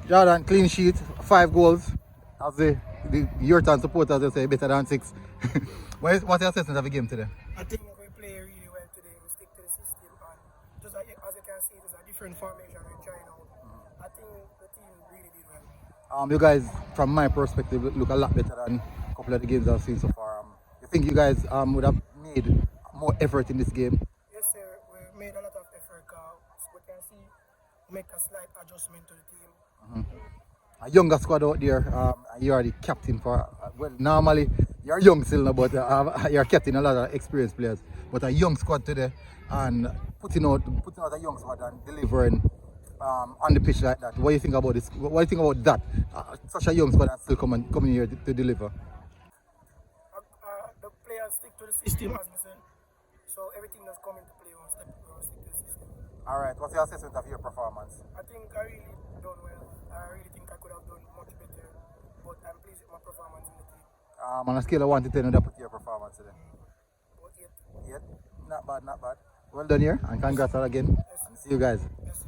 Jordan, clean sheet, 5 goals. As the Ewarton supporters will say, better than 6. What's your assessment of the game today? I think we play really well today. We stick to the system, and just like, as you can see, there's a different formation we're trying out. I think the team really did well. You guys, from my perspective, look a lot better than a couple of the games I've seen so far. You think you guys would have made more effort in this game? Yes, sir. We made a lot of effort. We can see we make a slight adjustment to the team. A younger squad out there, and you are the captain for, well, normally you're young still, now, but you're captain a lot of experienced players. But a young squad today, and putting out a young squad and delivering on the pitch like that. What do you think about this? What do you think about that? Such a young squad and still coming here to deliver. The players stick to the system, as we said. So everything that's coming to play, we'll stick to the system. All right. What's your assessment of your performance? I think I really done well. I really think I could have done much better, but I'm pleased with my performance in the team. On a scale of 1 to 10, what put your performance today? But yet, Yet, not bad, not bad. Well done here, and congrats again. yes, And see you guys. yes.